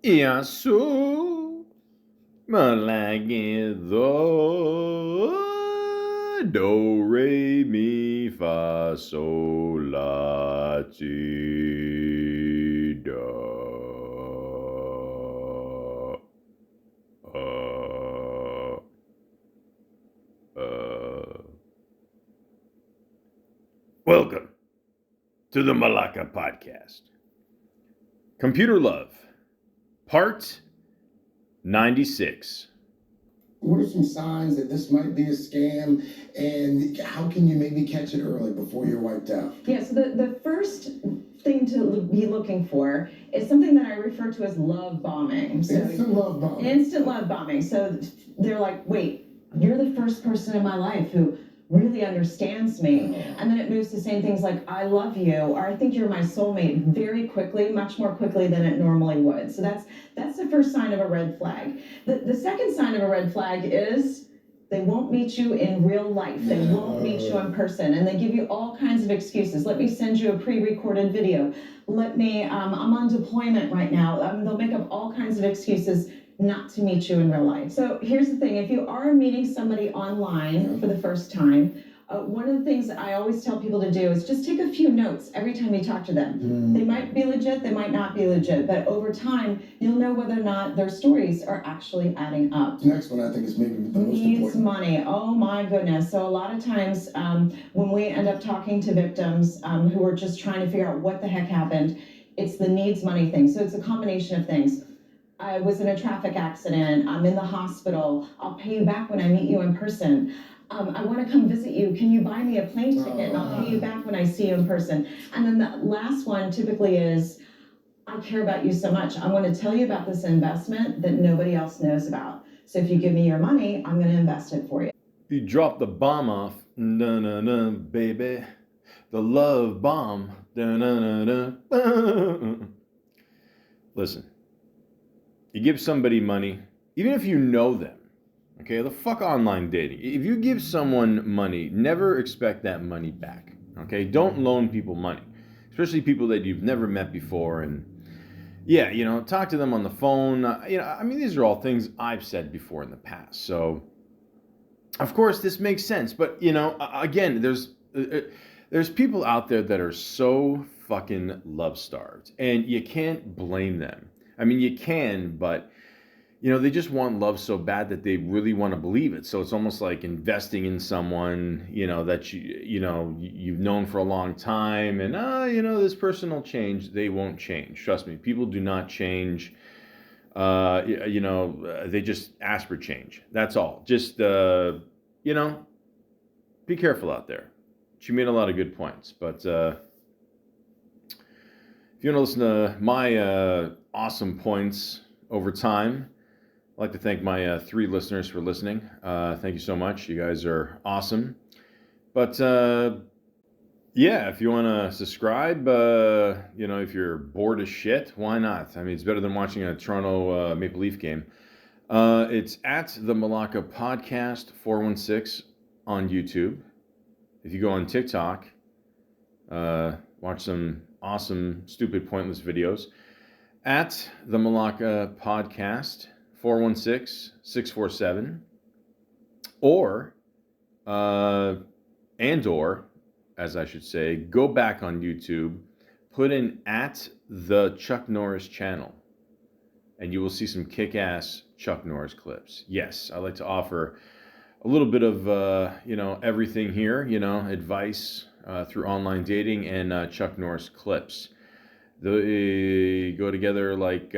Iasu Malaka do re mi fa sol la ti do. Uh, uh. Welcome to the Malaka Podcast. Computer Love, Part 96. What are some signs that this might be a scam, and how can you maybe catch it early before you're wiped out? Yeah, so the first thing to be looking for is something that I refer to as love bombing. So Instant love bombing. Instant love bombing. So they're like, wait, you're the first person in my life who really understands me. And then it moves to saying things like, I love you, or I think you're my soulmate very quickly, much more quickly than it normally would. So that's the first sign of a red flag. The second sign of a red flag is they won't meet you in real life. They won't meet you in person. And they give you all kinds of excuses. Let me send you a pre-recorded video. I'm on deployment right now. They'll make up all kinds of excuses not to meet you in real life. So here's the thing. If you are meeting somebody online for the first time, one of the things that I always tell people to do is just take a few notes every time you talk to them. They might be legit, they might not be legit, but over time, you'll know whether or not their stories are actually adding up. The next one I think is maybe the most Needs important. money. Oh my goodness. So a lot of times when we end up talking to victims who are just trying to figure out what the heck happened, it's the needs money thing. So it's a combination of things. I was in a traffic accident. I'm in the hospital. I'll pay you back when I meet you in person. I want to come visit you. Can you buy me a plane ticket and I'll pay you back when I see you in person? And then the last one typically is, I care about you so much. I want to tell you about this investment that nobody else knows about. So if you give me your money, I'm going to invest it for you. You drop the bomb off, na baby. The love bomb, na. Listen, you give somebody money, even if you know them. Okay, the fuck online dating. If you give someone money, never expect that money back. Okay, don't loan people money, especially people that you've never met before. And yeah, talk to them on the phone. These are all things I've said before in the past. So, of course, this makes sense. But again, there's people out there that are so fucking love starved, and you can't blame them. I mean, you can, but they just want love so bad that they really want to believe it. So it's almost like investing in someone, that you've known for a long time, and this person will change. They won't change. Trust me, people do not change. They just ask for change. That's all. Just be careful out there. She made a lot of good points, but if you want to listen to my awesome points over time, I'd like to thank my 3 listeners for listening. Thank you so much. You guys are awesome. But yeah, if you want to subscribe, if you're bored as shit, why not? I mean, it's better than watching a Toronto Maple Leaf game. It's at the Malaka Podcast 416 on YouTube. If you go on TikTok, watch some awesome, stupid, pointless videos. At the Malaka Podcast 416-647, or as I should say, go back on YouTube, put in at the Chuck Norris channel, and you will see some kick-ass Chuck Norris clips. Yes, I like to offer a little bit of everything here, advice through online dating and Chuck Norris clips. They go together like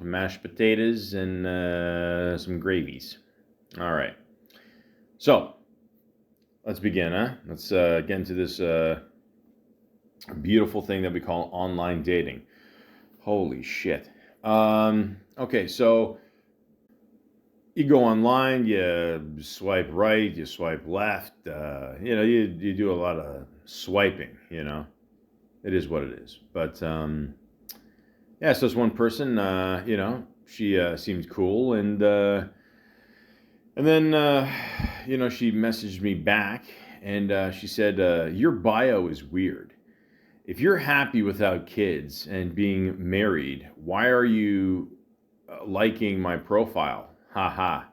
mashed potatoes and some gravies. All right. So, let's begin, huh? Let's get into this beautiful thing that we call online dating. Holy shit. Okay, so you go online, you swipe right, you swipe left, you do a lot of swiping, It is what it is. But, yeah, so it's one person, she seemed cool, and then, she messaged me back, and she said, your bio is weird. if you're happy without kids and being married, why are you liking my profile? Ha ha.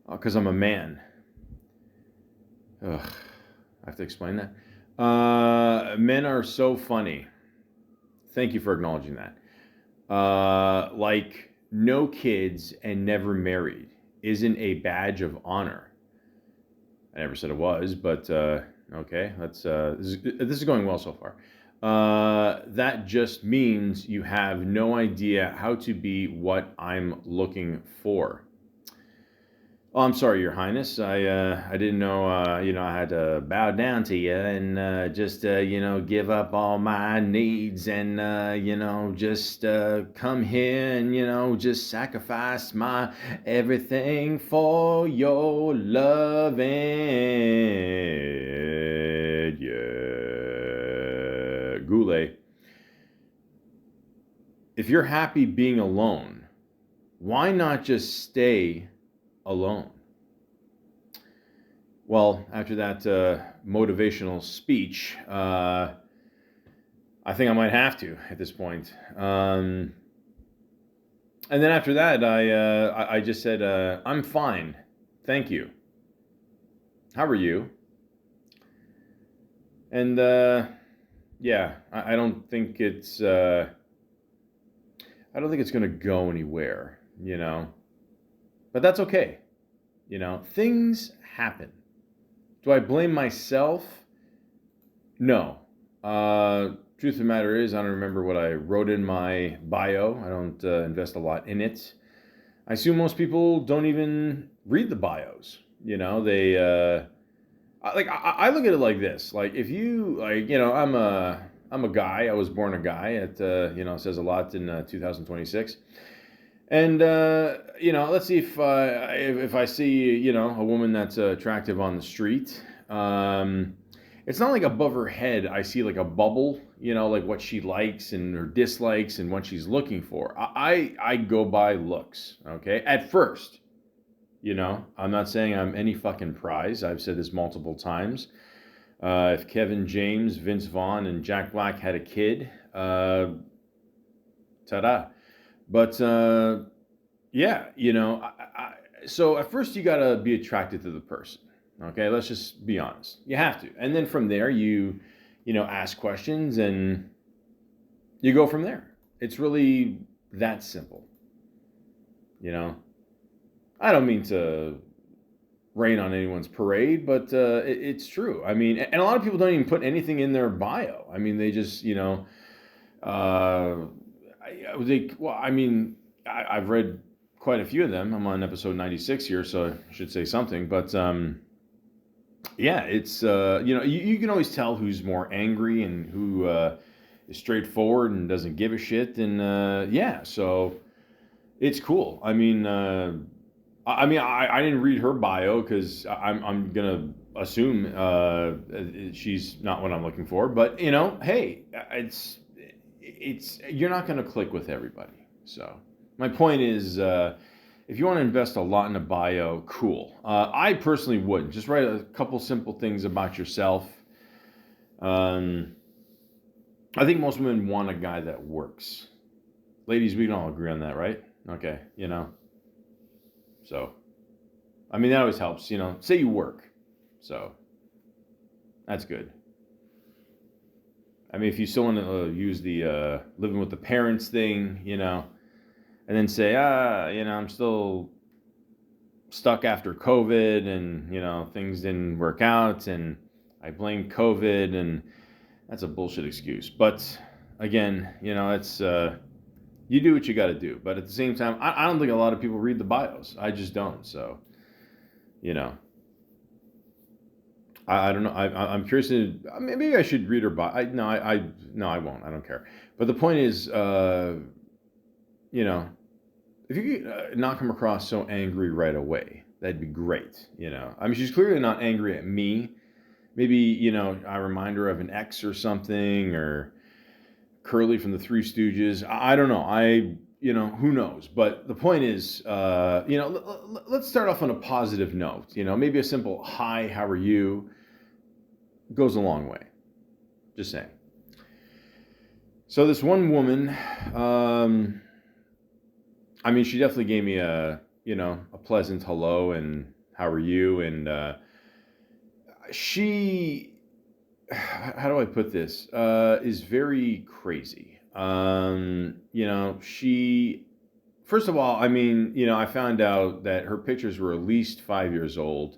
Because I'm a man. Ugh, I have to explain that. Men are so funny. Thank you for acknowledging that. Like no kids and never married isn't a badge of honor. I never said it was, but okay, this is going well so far. That just means you have no idea how to be what I'm looking for. Oh, I'm sorry, Your Highness. I didn't know I had to bow down to you and just give up all my needs and just come here and just sacrifice my everything for your love and yeah, Goulet. If you're happy being alone, why not just stay alone? Well, after that motivational speech, I think I might have to at this point. And then after that, I just said, I'm fine. Thank you. How are you? And yeah, I don't think it's going to go anywhere, But that's okay. Things happen. Do I blame myself? No. Truth of the matter is, I don't remember what I wrote in my bio. I don't invest a lot in it. I assume most people don't even read the bios. They I look at it like this. Like if you I'm a guy. I was born a guy. It says a lot in 2026. And let's see if I see a woman that's attractive on the street. It's not like above her head I see like a bubble, like what she likes and her dislikes and what she's looking for. I go by looks, okay? At first, I'm not saying I'm any fucking prize. I've said this multiple times. If Kevin James, Vince Vaughn, and Jack Black had a kid, ta-da. But yeah, so at first you gotta be attracted to the person. Okay, let's just be honest. You have to, and then from there you ask questions and you go from there. It's really that simple. I don't mean to rain on anyone's parade, but it's true. I mean, and a lot of people don't even put anything in their bio. I mean, they just I've read quite a few of them. I'm on episode 96 here, so I should say something. But yeah, it's you can always tell who's more angry and who is straightforward and doesn't give a shit. And yeah, so it's cool. I didn't read her bio because I'm gonna assume she's not what I'm looking for. But hey, it's you're not gonna click with everybody. So my point is, if you want to invest a lot in a bio, cool. I personally wouldn't. Just write a couple simple things about yourself. I think most women want a guy that works. Ladies, we can all agree on that, right? Okay, So, that always helps, Say you work. So, that's good. If you still want to use the living with the parents thing, and then say, I'm still stuck after COVID and, things didn't work out and I blame COVID, and that's a bullshit excuse. But again, it's, you do what you got to do. But at the same time, I don't think a lot of people read the bios. I just don't. So, I don't know. I'm curious to, maybe I should read her bio. No, I won't. I don't care. But the point is, if you could not come across so angry right away, that'd be great. She's clearly not angry at me. Maybe, I remind her of an ex or something, or Curly from the Three Stooges. I don't know. Who knows? But the point is, let's start off on a positive note. Maybe a simple "Hi, how are you?" goes a long way. Just saying. So this one woman, I mean, she definitely gave me a, a pleasant hello and how are you? And she, how do I put this? Is very crazy. She, first of all, I mean, I found out that her pictures were at least 5 years old.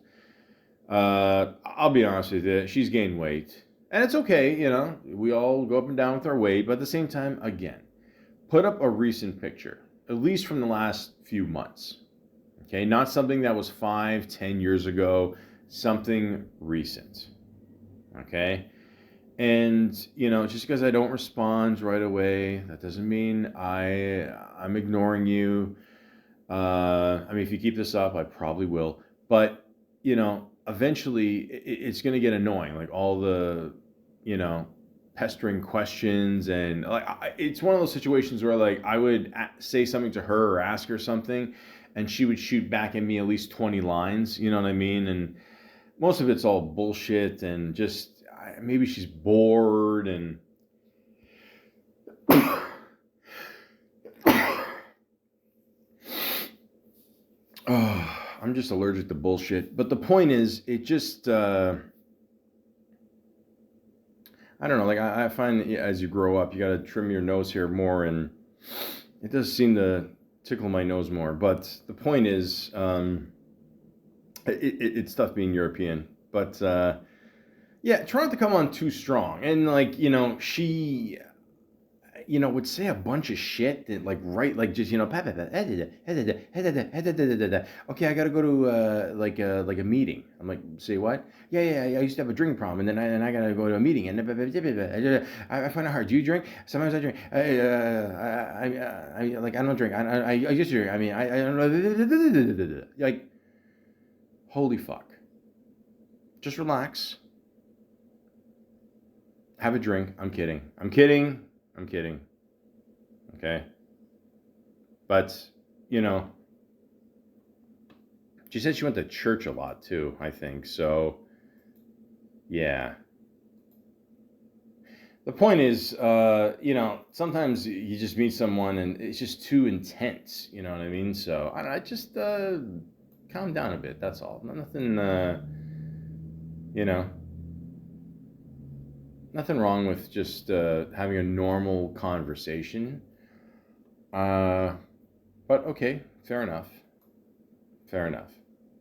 I'll be honest with you, she's gained weight. And it's okay, we all go up and down with our weight, but at the same time, again, put up a recent picture, at least from the last few months. Okay, not something that was 5, 10 years ago, something recent. Okay, and just because I don't respond right away, that doesn't mean I'm ignoring you. I mean, if you keep this up, I probably will. But eventually, it's going to get annoying. Like all the, pestering questions, and like it's one of those situations where like I would say something to her or ask her something, and she would shoot back at me at least 20 lines. You know what I mean? And most of it's all bullshit, and just maybe she's bored and. Oh, I'm just allergic to bullshit. But the point is, it just, I don't know, like I find that as you grow up, you got to trim your nose hair more, and it does seem to tickle my nose more. But the point is, it's tough being European. But yeah, try not to come on too strong. And like, she would say a bunch of shit that like just okay, I gotta go to like a meeting. I'm like, say what? Yeah, I used to have a drink problem, and then I gotta go to a meeting, and I find it hard. Do you drink? Sometimes I drink. I like I don't drink. I used to drink. I mean I don't know. Like, holy fuck. Just relax. Have a drink. I'm kidding. Okay. But, she said she went to church a lot too, I think. So, yeah. The point is, sometimes you just meet someone and it's just too intense. You know what I mean? So, I just calm down a bit. That's all. Nothing, you know, nothing wrong with just having a normal conversation. But okay, fair enough. Fair enough.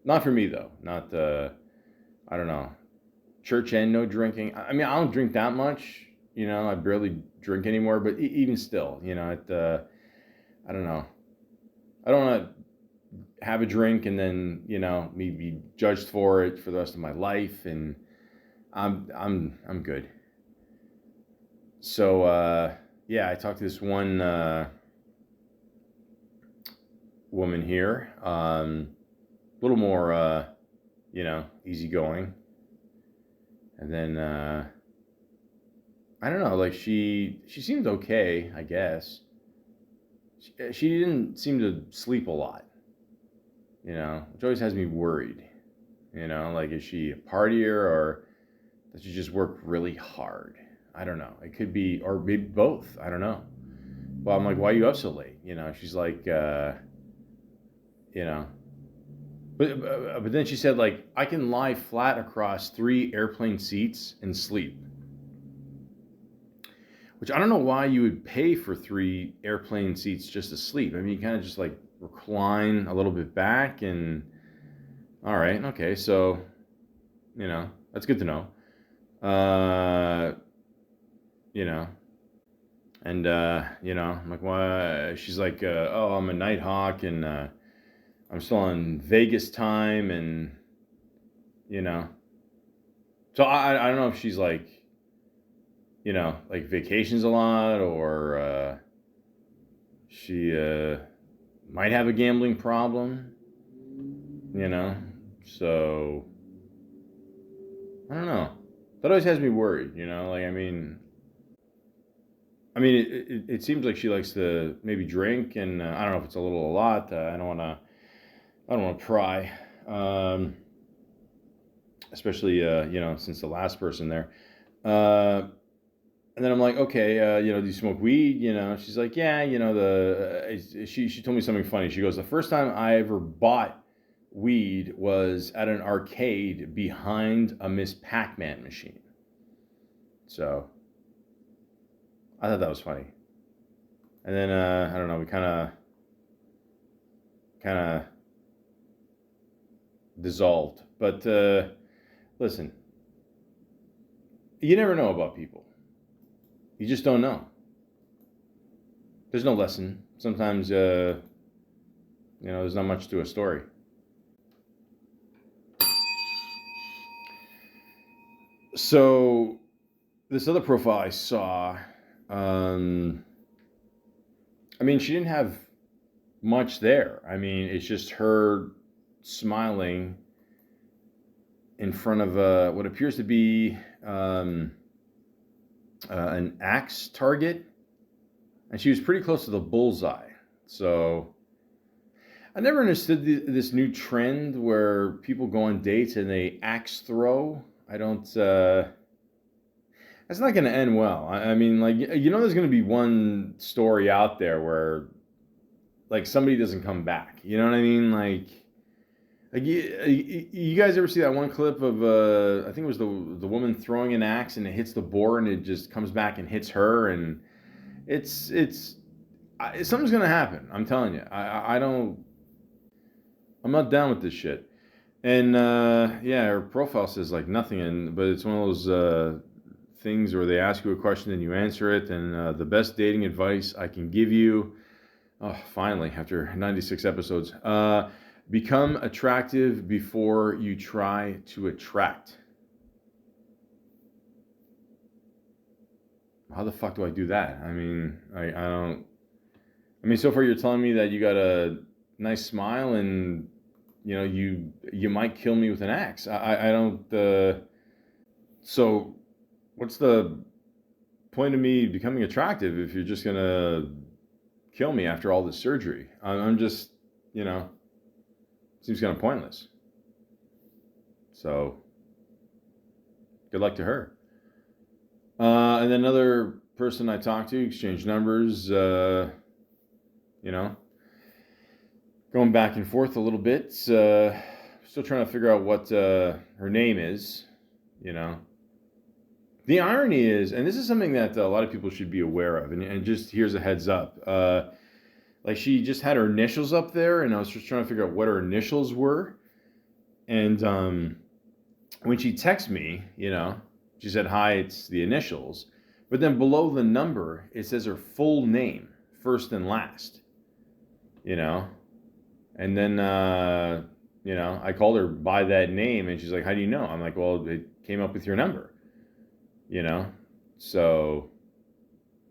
Not for me though. Not I don't know. Church and no drinking. I mean, I don't drink that much. I barely drink anymore. But even still, I don't know. I don't want to have a drink and then me be judged for it for the rest of my life. And I'm good. So yeah, I talked to this one woman here, a little more easygoing, and then I don't know, like she seemed okay, I guess. She didn't seem to sleep a lot, which always has me worried. Like, is she a partier, or does she just work really hard? I don't know. It could be, or maybe both. I don't know. Well, I'm like, why are you up so late? She's like, but then she said, like, I can lie flat across 3 airplane seats and sleep. Which I don't know why you would pay for 3 airplane seats just to sleep. I mean, you kind of just like recline a little bit back and, all right, okay, so, that's good to know. And, I'm like, why? She's like, oh, I'm a night hawk, and I'm still on Vegas time, and, so I don't know if she's like, like vacations a lot, or she might have a gambling problem, so I don't know. That always has me worried, like, it seems like she likes to maybe drink, and I don't know if it's a little a lot. I don't want to pry, especially since the last person there. And then I'm like, okay, do you smoke weed? She's like, yeah, she told me something funny. She goes, the first time I ever bought weed was at an arcade behind a Miss Pac-Man machine. So I thought that was funny. And then I don't know, we kind of dissolved. But listen, you never know about people. You just don't know. There's no lesson. Sometimes, there's not much to a story. So, this other profile I saw, she didn't have much there. It's just her smiling in front of what appears to be an axe target, and she was pretty close to the bullseye. So I never understood this new trend where people go on dates and they axe throw. I don't. That's not going to end well. There's going to be one story out there where, like, somebody doesn't come back. You know what I mean? Like you guys ever see that one clip of I think it was the woman throwing an axe and it hits the boar and it just comes back and hits her, and something's gonna happen. I'm telling you. I'm not down with this shit. And her profile says like nothing, but it's one of those things where they ask you a question and you answer it. And the best dating advice I can give you, finally after 96 episodes. Become attractive before you try to attract. How the fuck do I do that? I don't. So far you're telling me that you got a nice smile and you might kill me with an axe. I don't. So, what's the point of me becoming attractive if you're just gonna kill me after all this surgery? I'm just, seems kind of pointless. So, good luck to her. And then another person I talked to, exchanged numbers, going back and forth a little bit. Still trying to figure out what her name is, The irony is, and this is something that a lot of people should be aware of, and just here's a heads up. Like, she just had her initials up there, and I was just trying to figure out what her initials were. And when she texted me, she said, hi, it's the initials. But then below the number, it says her full name, first and last. And then, I called her by that name, and she's like, how do you know? I'm like, well, it came up with your number. So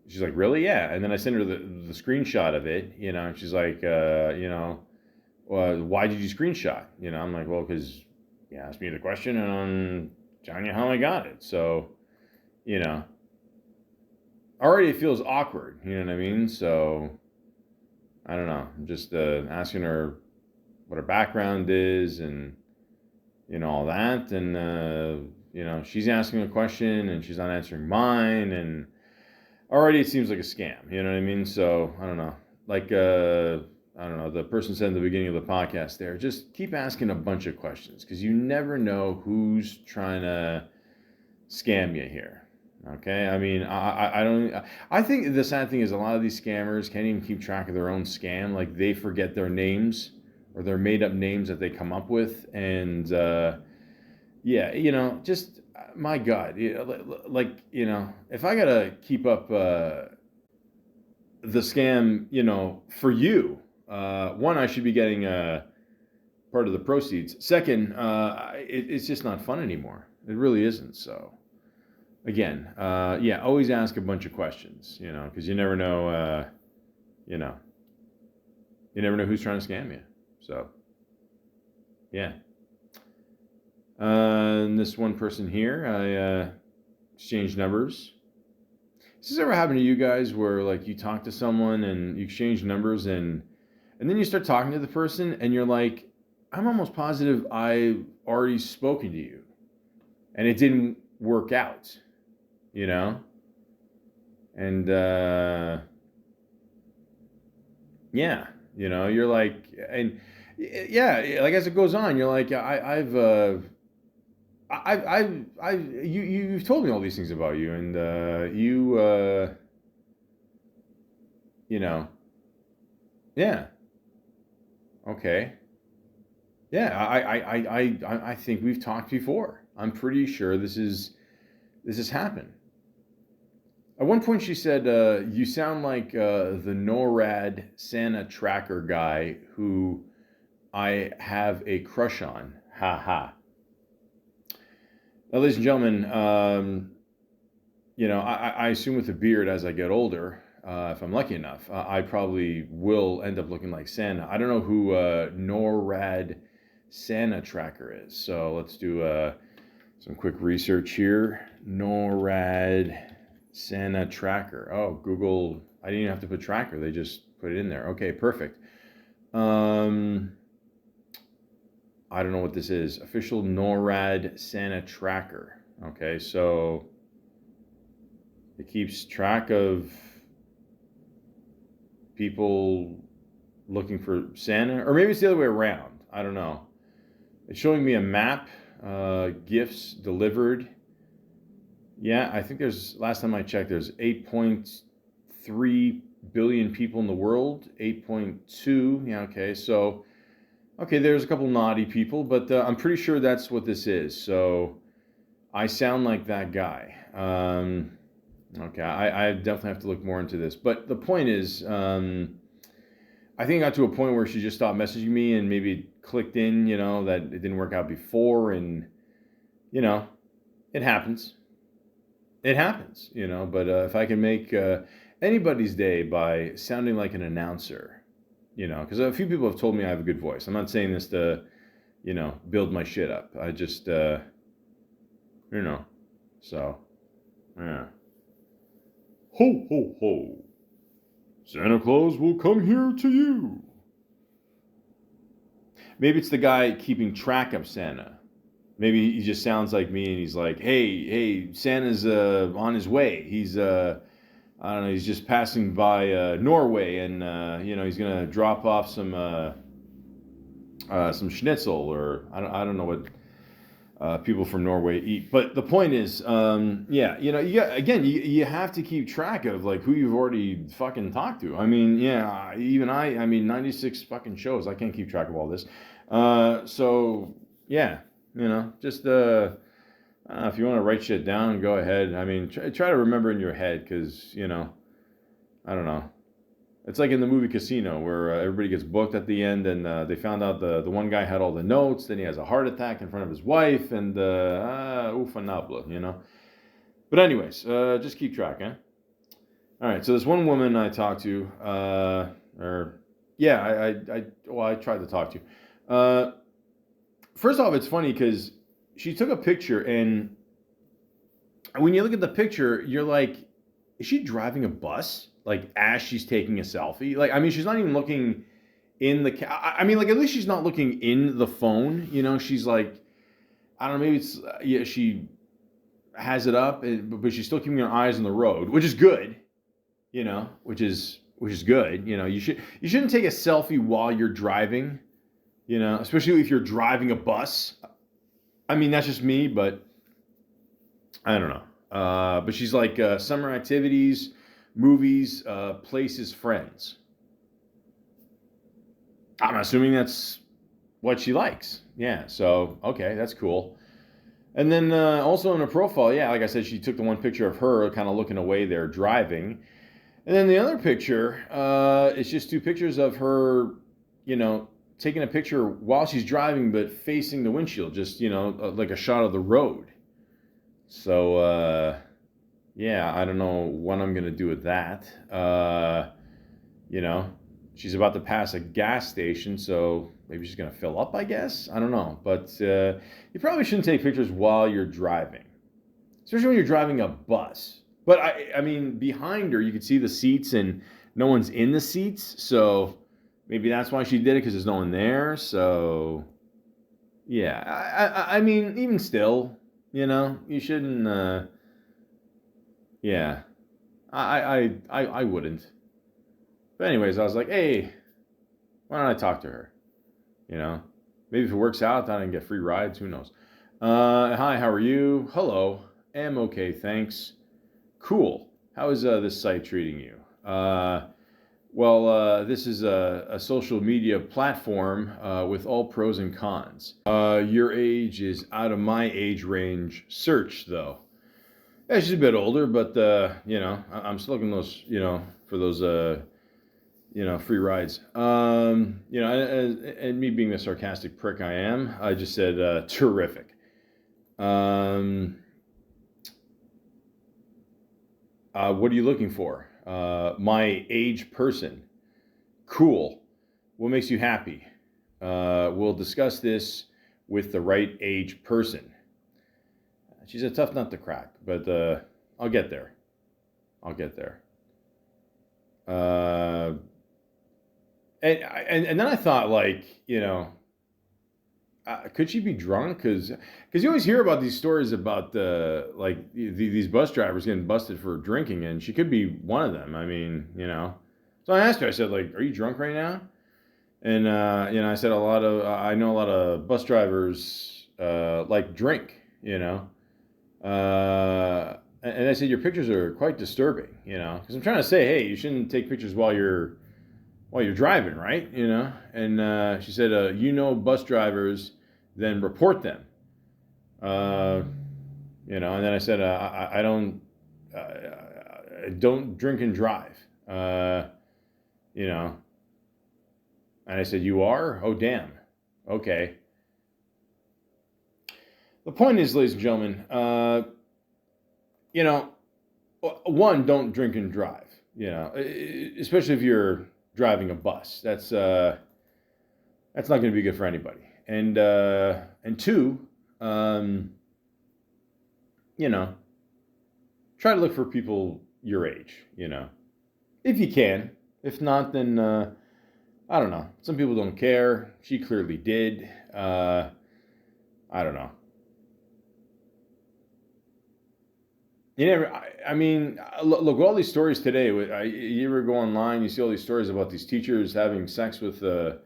she's like, really? Yeah. And then I sent her the screenshot of it, and she's like, why did you screenshot? I'm like, well, because you asked me the question and I'm telling you how I got it. So, already it feels awkward, you know what I mean? So, I don't know. I'm just asking her what her background is and, all that. And, she's asking a question and she's not answering mine. And already it seems like a scam, you know what I mean? So, I don't know. Like, I don't know, the person said in the beginning of the podcast there, just keep asking a bunch of questions because you never know who's trying to scam you here. Okay? I think the sad thing is a lot of these scammers can't even keep track of their own scam. Like, they forget their names or their made up names that they come up with. And, just, my God, if I got to keep up the scam, for you, one, I should be getting part of the proceeds. Second, it's just not fun anymore. It really isn't. So, again, always ask a bunch of questions, because you never know, you never know who's trying to scam you. So, yeah. And this one person here, I exchanged numbers. Has this ever happened to you guys where, like, you talk to someone and you exchange numbers and then you start talking to the person and you're like, I'm almost positive I've already spoken to you and it didn't work out, And yeah, you're like, and yeah, like as it goes on, you're like, you've told me all these things about you, and you know, yeah, okay, yeah, I think we've talked before. I'm pretty sure this has happened. At one point, she said, "You sound like the NORAD Santa tracker guy who I have a crush on." Ha ha. Now, ladies and gentlemen, I assume with a beard as I get older, if I'm lucky enough, I probably will end up looking like Santa. I don't know who NORAD Santa tracker is, so let's do some quick research here. NORAD Santa tracker. Oh, Google. I didn't even have to put tracker. They just put it in there. Okay, perfect. I don't know what this is. Official NORAD Santa tracker. Okay, so it keeps track of people looking for Santa, or maybe it's the other way around. I don't know. It's showing me a map, gifts delivered. Yeah, I think last time I checked, there's 8.3 billion people in the world. 8.2. Yeah, okay, so. Okay, there's a couple naughty people, but I'm pretty sure that's what this is. So I sound like that guy. Okay, I definitely have to look more into this. But the point is, I think it got to a point where she just stopped messaging me and maybe clicked in, that it didn't work out before. And, it happens. It happens, But if I can make anybody's day by sounding like an announcer, because a few people have told me I have a good voice. I'm not saying this to, build my shit up. I just, so, yeah. Ho, ho, ho. Santa Claus will come here to you. Maybe it's the guy keeping track of Santa. Maybe he just sounds like me and he's like, hey, Santa's on his way. He's, I don't know, he's just passing by Norway, and he's gonna drop off some schnitzel, or I don't know what people from Norway eat. But the point is, you have to keep track of like who you've already fucking talked to. I mean, yeah, even I mean, 96 fucking shows. I can't keep track of all this. So yeah, just if you want to write shit down, go ahead. I mean, try to remember in your head, because, I don't know. It's like in the movie Casino, where everybody gets booked at the end, and they found out the one guy had all the notes, then he has a heart attack in front of his wife, and ufanabla, But anyways, just keep track, eh? All right, so this one woman I talked to, I tried to talk to. First off, it's funny because she took a picture, and when you look at the picture, you're like, is she driving a bus? Like, as she's taking a selfie? Like, I mean, she's not even looking in the I mean, like, at least she's not looking in the phone. She's like, I don't know, maybe it's, she has it up, but she's still keeping her eyes on the road, which is good, which is good. You shouldn't take a selfie while you're driving, especially if you're driving a bus. I mean, that's just me, but I don't know. But she's like, summer activities, movies, places, friends. I'm assuming that's what she likes. Yeah, so, okay, that's cool. And then also in her profile, yeah, like I said, she took the one picture of her kind of looking away there driving. And then the other picture is just two pictures of her, taking a picture while she's driving but facing the windshield, just, like a shot of the road. So, yeah, I don't know what I'm going to do with that. She's about to pass a gas station, so maybe she's going to fill up, I guess. I don't know. But you probably shouldn't take pictures while you're driving, especially when you're driving a bus. But, I mean, behind her, you could see the seats, and no one's in the seats. So maybe that's why she did it, because there's no one there. So, yeah. I mean, even still, you shouldn't... yeah. I wouldn't. But anyways, I was like, hey, why don't I talk to her? You know, maybe if it works out, then I can get free rides. Who knows? Hi, how are you? Hello. Am okay, thanks. Cool. How is this site treating you? This is a social media platform with all pros and cons. Your age is out of my age range. Search, though. Yeah, she's a bit older, but I'm still looking for those free rides. And me being the sarcastic prick I am, I just said terrific. What are you looking for? My age person. Cool. What makes you happy? We'll discuss this with the right age person. She's a tough nut to crack, but I'll get there. And then I thought, like, could she be drunk? Because you always hear about these stories about these bus drivers getting busted for drinking, and she could be one of them. I mean, So I asked her. I said, like, are you drunk right now? And I said I know a lot of bus drivers like drink. And I said your pictures are quite disturbing. Because I'm trying to say, hey, you shouldn't take pictures while you're driving, right? And she said, bus drivers, then report them. And then I said, I don't drink and drive. And I said, you are? Oh, damn. Okay. The point is, ladies and gentlemen, one, don't drink and drive, especially if you're driving a bus. That's not going to be good for anybody. And two, try to look for people your age, if you can. If not, then I don't know. Some people don't care. She clearly did. I don't know. Look, all these stories today. You ever go online, you see all these stories about these teachers having sex with, their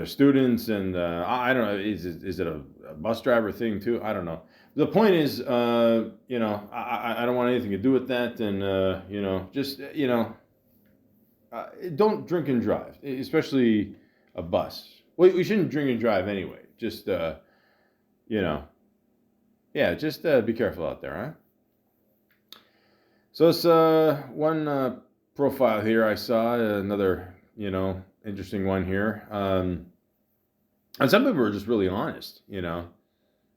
students, and I don't know. Is it a bus driver thing too? I don't know. The point is, I don't want anything to do with that, and don't drink and drive, especially a bus. Well, we shouldn't drink and drive anyway. Just be careful out there, huh? So it's one profile here I saw, another, interesting one here. And some people are just really honest, that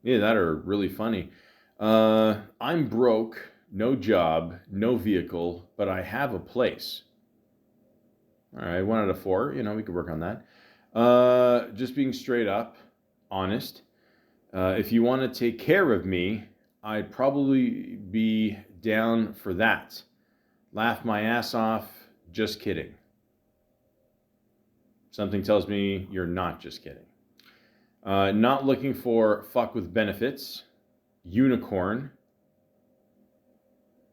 are really funny. I'm broke, no job, no vehicle, but I have a place. All right, 1 out of 4, we could work on that. Just being straight up, honest. If you want to take care of me, I'd probably be down for that. Laugh my ass off, just kidding. Something tells me you're not just kidding. Not looking for fuck with benefits. Unicorn.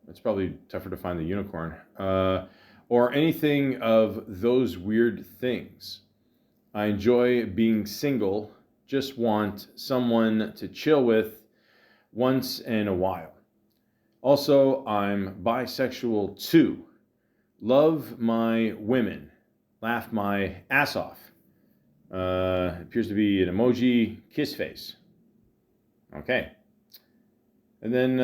It's probably tougher to find the unicorn. Or anything of those weird things. I enjoy being single. Just want someone to chill with once in a while. Also, I'm bisexual too. Love my women. Laugh my ass off. Appears to be an emoji kiss face. Okay. And then,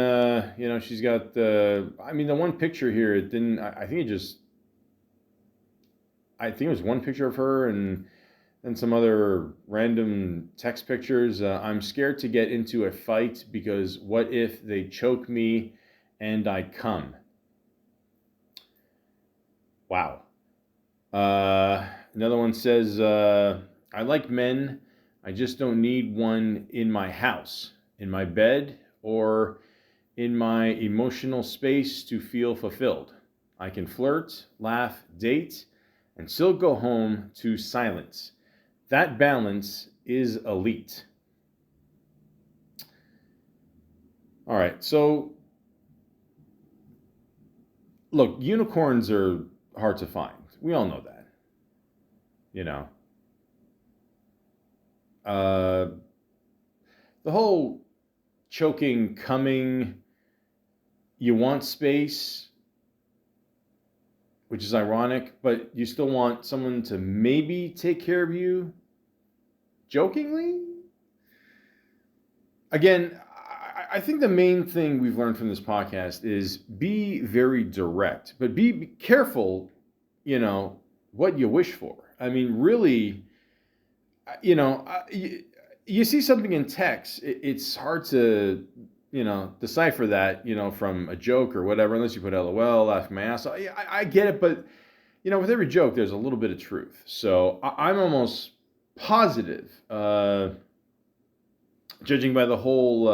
she's got the one picture here, it didn't, I think it was one picture of her and some other random text pictures. I'm scared to get into a fight because what if they choke me and I come? Wow. Another one says, I like men. I just don't need one in my house, in my bed, or in my emotional space to feel fulfilled. I can flirt, laugh, date, and still go home to silence. That balance is elite. All right, so look, unicorns are hard to find. We all know that. You know. The whole choking, coming, you want space, which is ironic, but you still want someone to maybe take care of you jokingly? Again, I think the main thing we've learned from this podcast is be very direct, but be careful, what you wish for. I mean, really, you see something in text, it's hard to, decipher that, from a joke or whatever, unless you put LOL, laugh my ass off. I get it, but, with every joke, there's a little bit of truth. So I'm almost positive, judging by the whole,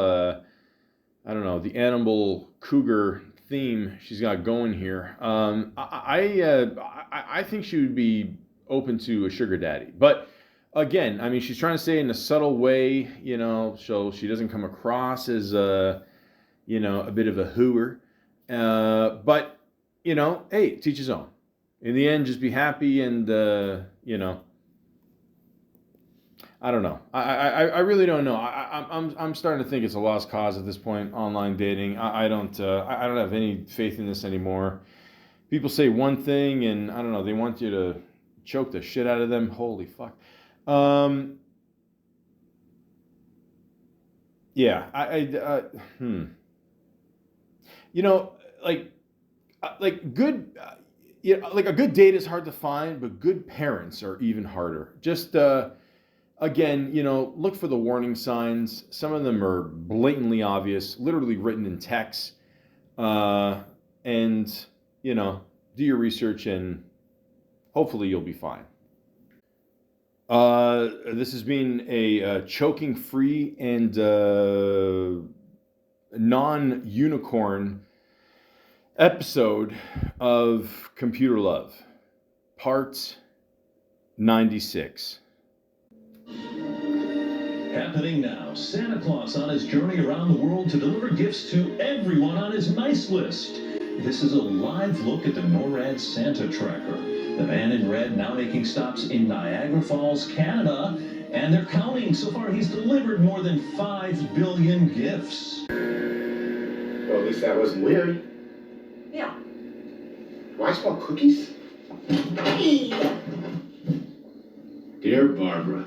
the animal cougar theme she's got going here. I think she would be open to a sugar daddy. But again, I mean, she's trying to say it in a subtle way, so she doesn't come across as a bit of a hooer. But, hey, teach his own. In the end, just be happy and, I don't know. I really don't know. I'm starting to think it's a lost cause at this point. Online dating. I don't have any faith in this anymore. People say one thing, and I don't know. They want you to choke the shit out of them. Holy fuck. Yeah. Like good. Like a good date is hard to find, but good parents are even harder. Just again, look for the warning signs. Some of them are blatantly obvious, literally written in text. And, do your research and hopefully you'll be fine. This has been a choking-free and non-unicorn episode of Computer Love, part 96. Happening now, Santa Claus on his journey around the world to deliver gifts to everyone on his nice list. This is a live look at the NORAD Santa Tracker. The man in red now making stops in Niagara Falls, Canada, and they're counting. So far, he's delivered more than 5 billion gifts. Well, at least that wasn't weird. Yeah. Do I smell cookies? Dear Barbara,